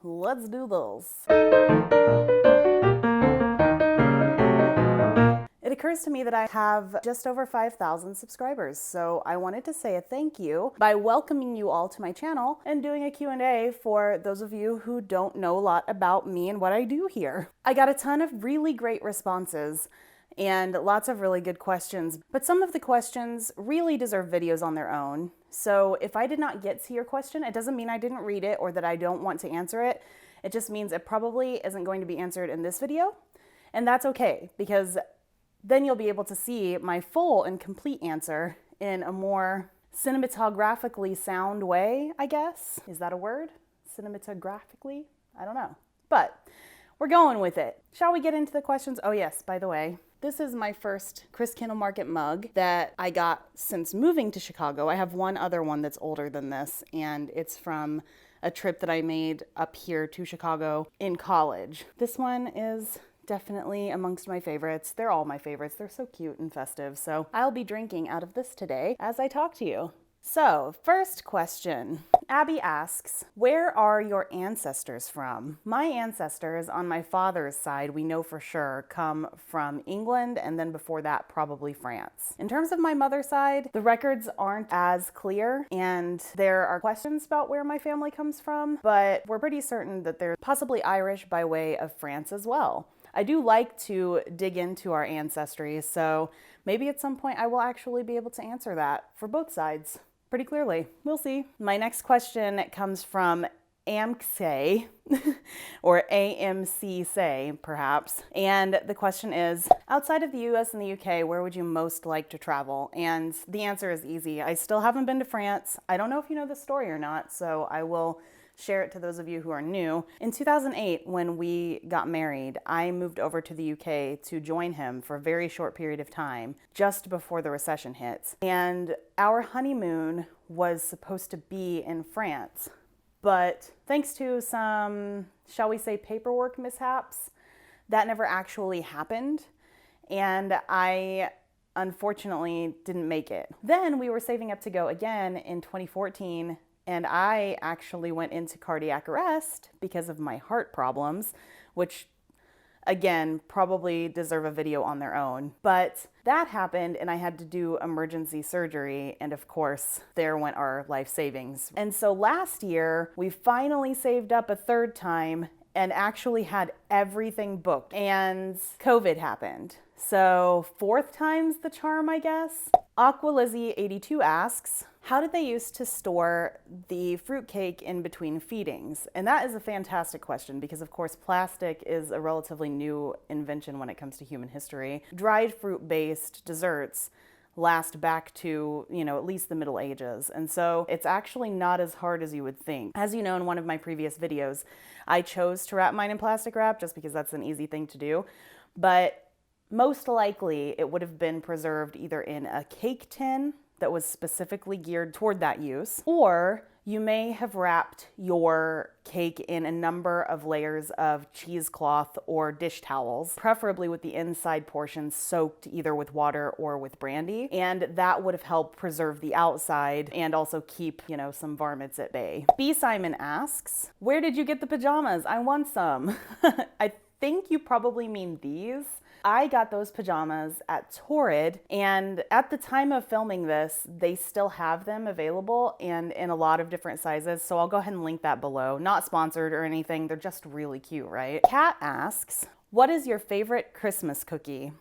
let's do this. It occurs to me that I have just over 5,000 subscribers, so I wanted to say a thank you by welcoming you all to my channel and doing a Q&A for those of you who don't know a lot about me and what I do here. I got a ton of really great responses and lots of really good questions, but some of the questions really deserve videos on their own. So if I did not get to your question, it doesn't mean I didn't read it or that I don't want to answer it. It just means it probably isn't going to be answered in this video, and that's okay, because then you'll be able to see my full and complete answer in a more cinematographically sound way, I guess. Is that a word? Cinematographically? I don't know. But we're going with it. Shall we get into the questions? Oh yes, by the way, this is my first Chris Candlemarket mug that I got since moving to Chicago. I have one other one that's older than this, and it's from a trip that I made up here to Chicago in college. This one is definitely amongst my favorites. They're all my favorites. They're so cute and festive. So I'll be drinking out of this today as I talk to you. So first question, Abby asks, where are your ancestors from? My ancestors on my father's side, we know for sure, come from England, and then before that, probably France. In terms of my mother's side, the records aren't as clear, and there are questions about where my family comes from, but we're pretty certain that they're possibly Irish by way of France as well. I do like to dig into our ancestry, so maybe at some point I will actually be able to answer that for both sides pretty clearly. We'll see. My next question comes from AMCSay, or AMCSay perhaps, and the question is, outside of the US and the UK, where would you most like to travel? And the answer is easy. I still haven't been to France. I don't know if you know this story or not, so I will share it to those of you who are new. In 2008, when we got married, I moved over to the UK to join him for a very short period of time, just before the recession hit. And our honeymoon was supposed to be in France. But thanks to some, shall we say, paperwork mishaps, that never actually happened. And I unfortunately didn't make it. Then we were saving up to go again in 2014, and I actually went into cardiac arrest because of my heart problems, which again, probably deserve a video on their own. But that happened and I had to do emergency surgery, and of course, there went our life savings. And so last year, we finally saved up a third time and actually had everything booked, and COVID happened. So fourth time's the charm, I guess. AquaLizzie82 asks, how did they used to store the fruitcake in between feedings? And that is a fantastic question because, of course, plastic is a relatively new invention when it comes to human history. Dried fruit-based desserts last back to, at least the Middle Ages. And so it's actually not as hard as you would think. As you know, in one of my previous videos, I chose to wrap mine in plastic wrap just because that's an easy thing to do. But most likely it would have been preserved either in a cake tin that was specifically geared toward that use, or you may have wrapped your cake in a number of layers of cheesecloth or dish towels, preferably with the inside portion soaked either with water or with brandy, and that would have helped preserve the outside and also keep, some varmints at bay. B. Simon asks, where did you get the pajamas? I want some. I think you probably mean these. I got those pajamas at Torrid, and at the time of filming this, they still have them available and in a lot of different sizes, so I'll go ahead and link that below. Not sponsored or anything, they're just really cute, right? Kat asks, what is your favorite Christmas cookie?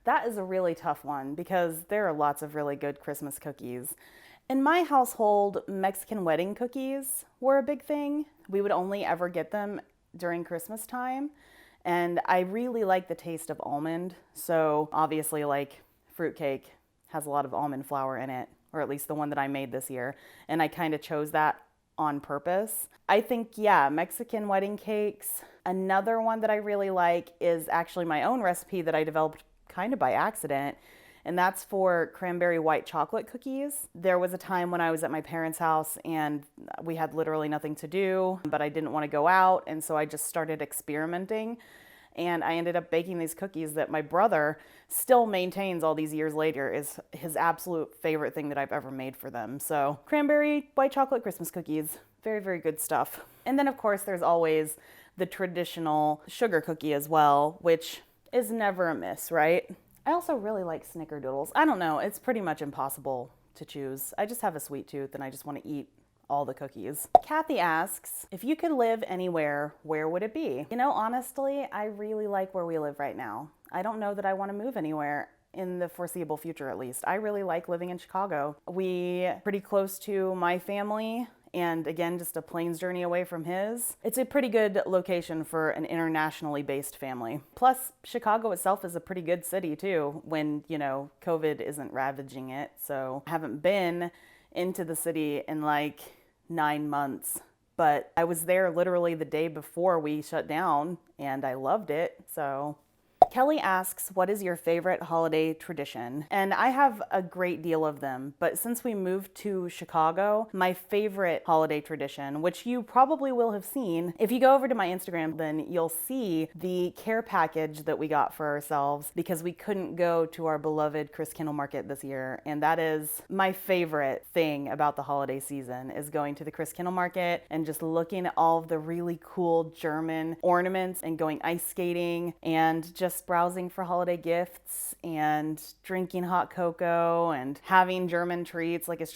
That is a really tough one because there are lots of really good Christmas cookies. In my household, Mexican wedding cookies were a big thing. We would only ever get them during Christmas time. And I really like the taste of almond. So obviously, like, fruitcake has a lot of almond flour in it, or at least the one that I made this year. And I kind of chose that on purpose. I think, yeah, Mexican wedding cakes. Another one that I really like is actually my own recipe that I developed kind of by accident. And that's for cranberry white chocolate cookies. There was a time when I was at my parents' house and we had literally nothing to do, but I didn't want to go out, and so I just started experimenting. And I ended up baking these cookies that my brother still maintains all these years later is his absolute favorite thing that I've ever made for them. So cranberry white chocolate Christmas cookies, Very, very good stuff. And then of course there's always the traditional sugar cookie as well, which is never a miss, right? I also really like snickerdoodles. I don't know, it's pretty much impossible to choose. I just have a sweet tooth and I just want to eat all the cookies. Kathy asks, if you could live anywhere, where would it be? You know, honestly, I really like where we live right now. I don't know that I want to move anywhere in the foreseeable future, at least. I really like living in Chicago. We pretty close to my family, and again, just a plane's journey away from his. It's a pretty good location for an internationally based family. Plus, Chicago itself is a pretty good city too, when, you know, COVID isn't ravaging it. So I haven't been into the city in like 9 months, but I was there literally the day before we shut down and I loved it. So Kelly asks, what is your favorite holiday tradition? And I have a great deal of them, but since we moved to Chicago, my favorite holiday tradition, which you probably will have seen, if you go over to my Instagram, then you'll see the care package that we got for ourselves because we couldn't go to our beloved Christkindl Market this year. And that is my favorite thing about the holiday season, is going to the Christkindl Market and just looking at all of the really cool German ornaments and going ice skating and just browsing for holiday gifts and drinking hot cocoa and having German treats. Like, it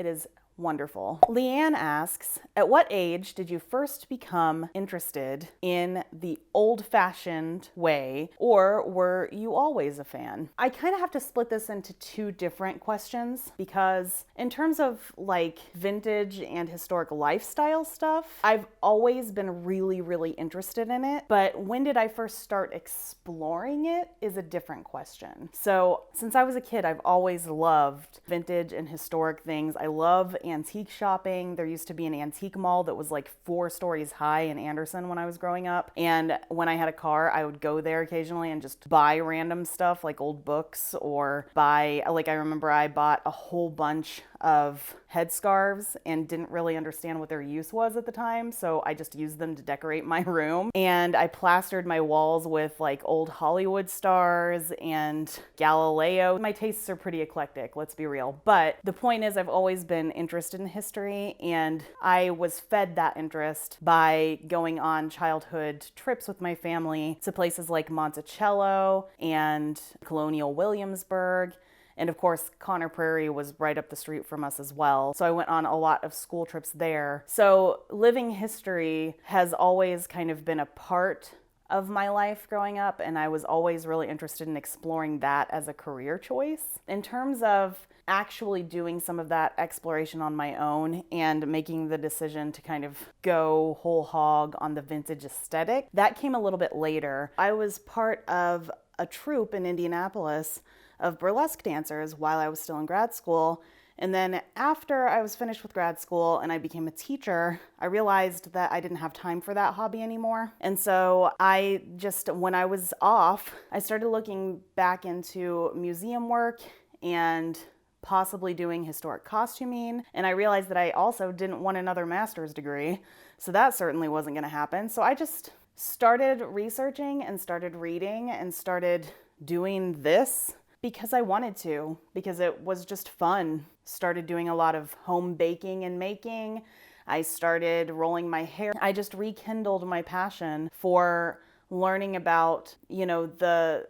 is wonderful. Leanne asks, at what age did you first become interested in the old-fashioned way, or were you always a fan? I kind of have to split this into two different questions because in terms of like vintage and historic lifestyle stuff, I've always been really, really interested in it. But when did I first start exploring it is a different question. So since I was a kid, I've always loved vintage and historic things. I love antique shopping. There used to be an antique mall that was like 4 stories high in Anderson when I was growing up. And when I had a car, I would go there occasionally and just buy random stuff like old books, or buy, like, I remember I bought a whole bunch of headscarves and didn't really understand what their use was at the time, so I just used them to decorate my room. And I plastered my walls with like old Hollywood stars and Galileo. My tastes are pretty eclectic, let's be real. But the point is, I've always been interested in history, and I was fed that interest by going on childhood trips with my family to places like Monticello and Colonial Williamsburg. And of course, Conner Prairie was right up the street from us as well. So I went on a lot of school trips there. So living history has always kind of been a part of my life growing up, and I was always really interested in exploring that as a career choice. In terms of actually doing some of that exploration on my own and making the decision to kind of go whole hog on the vintage aesthetic, that came a little bit later. I was part of a troupe in Indianapolis of burlesque dancers while I was still in grad school. And then after I was finished with grad school and I became a teacher, I realized that I didn't have time for that hobby anymore. And so I just, when I was off, I started looking back into museum work and possibly doing historic costuming. And I realized that I also didn't want another master's degree. So that certainly wasn't going to happen. So I just started researching and started reading and started doing this because I wanted to, because it was just fun. Started doing a lot of home baking and making. I started rolling my hair. I just rekindled my passion for learning about, you know, the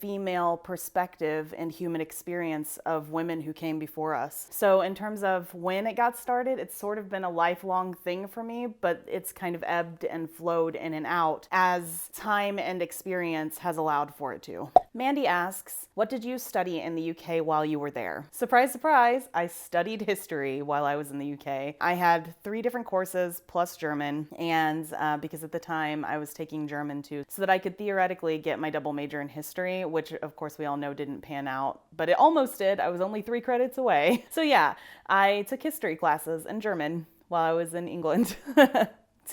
female perspective and human experience of women who came before us. So in terms of when it got started, it's sort of been a lifelong thing for me, but it's kind of ebbed and flowed in and out as time and experience has allowed for it to. Mandy asks, what did you study in the UK while you were there? Surprise, surprise, I studied history while I was in the UK. I had 3 different courses plus German, and because at the time I was taking German too, so that I could theoretically get my double major in history, which of course we all know didn't pan out, but it almost did. I was only 3 credits away. So yeah, I took history classes and German while I was in England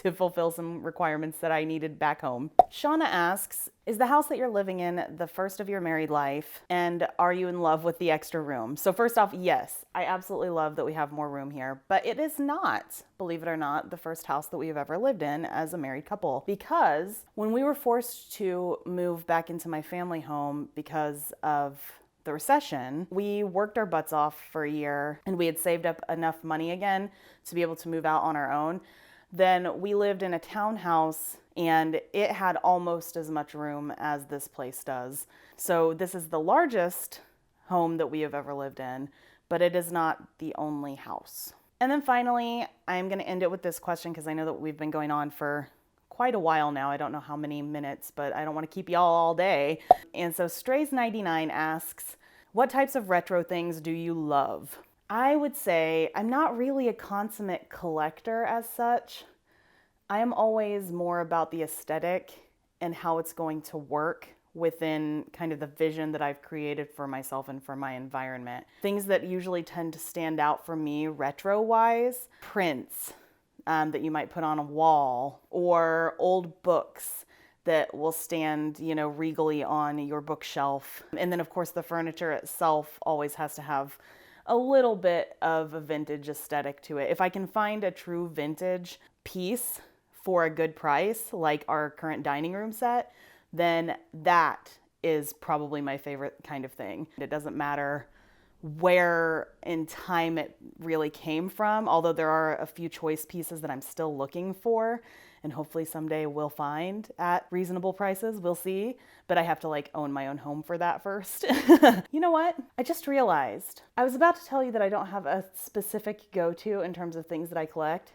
to fulfill some requirements that I needed back home. Shauna asks, is the house that you're living in the first of your married life, and are you in love with the extra room? So first off, yes, I absolutely love that we have more room here, but it is not, believe it or not, the first house that we have ever lived in as a married couple, because when we were forced to move back into my family home because of the recession, we worked our butts off for a year and we had saved up enough money again to be able to move out on our own. Then we lived in a townhouse and it had almost as much room as this place does. So this is the largest home that we have ever lived in, but it is not the only house. And then finally, I'm going to end it with this question because I know that we've been going on for quite a while now. I don't know how many minutes, but I don't want to keep y'all all day. And so Strays99 asks, what types of retro things do you love? I would say I'm not really a consummate collector as such. I am always more about the aesthetic and how it's going to work within kind of the vision that I've created for myself and for my environment. Things that usually tend to stand out for me retro-wise, prints that you might put on a wall, or old books that will stand, you know, regally on your bookshelf. And then of course the furniture itself always has to have a little bit of a vintage aesthetic to it. If I can find a true vintage piece for a good price, like our current dining room set, then that is probably my favorite kind of thing. It doesn't matter where in time it really came from, although there are a few choice pieces that I'm still looking for and hopefully someday we'll find at reasonable prices. We'll see, but I have to like own my own home for that first. You know what? I just realized I was about to tell you that I don't have a specific go-to in terms of things that I collect,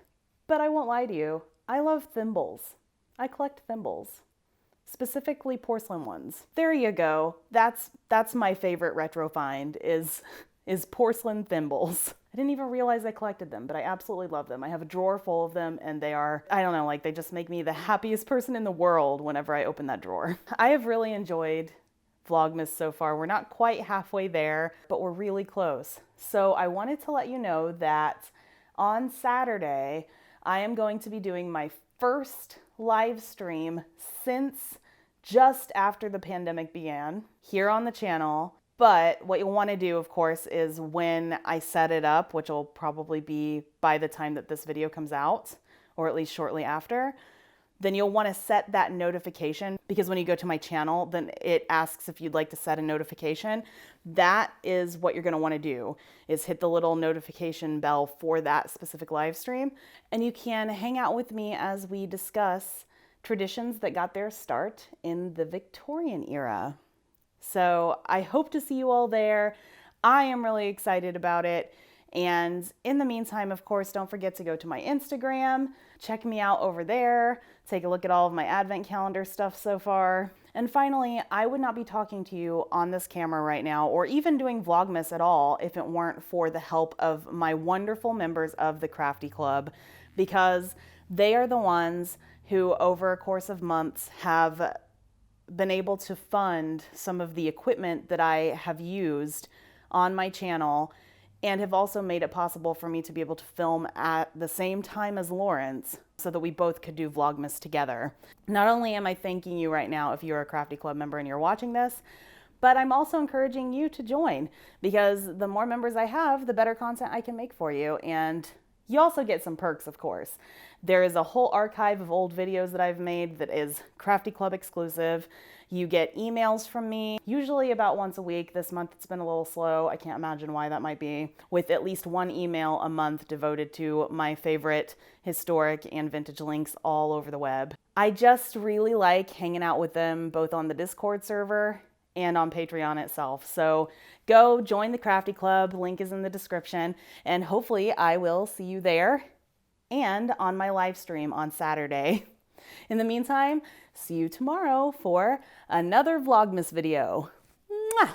but I won't lie to you. I love thimbles. I collect thimbles. Specifically porcelain ones. There you go. That's my favorite retro find is porcelain thimbles. I didn't even realize I collected them, but I absolutely love them. I have a drawer full of them and they are, I don't know, like they just make me the happiest person in the world whenever I open that drawer. I have really enjoyed Vlogmas so far. We're not quite halfway there, but we're really close. So I wanted to let you know that on Saturday, I am going to be doing my first live stream since just after the pandemic began here on the channel. But what you'll want to do, of course, is when I set it up, which will probably be by the time that this video comes out, or at least shortly after, then you'll want to set that notification, because when you go to my channel, then it asks if you'd like to set a notification. That is what you're going to want to do, is hit the little notification bell for that specific live stream. And you can hang out with me as we discuss traditions that got their start in the Victorian era. So I hope to see you all there. I am really excited about it. And in the meantime, of course, don't forget to go to my Instagram, check me out over there, take a look at all of my advent calendar stuff so far. And finally, I would not be talking to you on this camera right now, or even doing Vlogmas at all, if it weren't for the help of my wonderful members of the Crafty Club, because they are the ones who over a course of months have been able to fund some of the equipment that I have used on my channel, and have also made it possible for me to be able to film at the same time as Lawrence so that we both could do Vlogmas together. Not only am I thanking you right now if you're a Crafty Club member and you're watching this, but I'm also encouraging you to join, because the more members I have, the better content I can make for you. And you also get some perks, of course. There is a whole archive of old videos that I've made that is Crafty Club exclusive. You get emails from me, usually about once a week. This month it's been a little slow. I can't imagine why that might be. With at least one email a month devoted to my favorite historic and vintage links all over the web. I just really like hanging out with them both on the Discord server and on Patreon itself. So go join the Crafty Club. Link is in the description. And hopefully I will see you there and on my live stream on Saturday. In the meantime, see you tomorrow for another Vlogmas video. Mwah!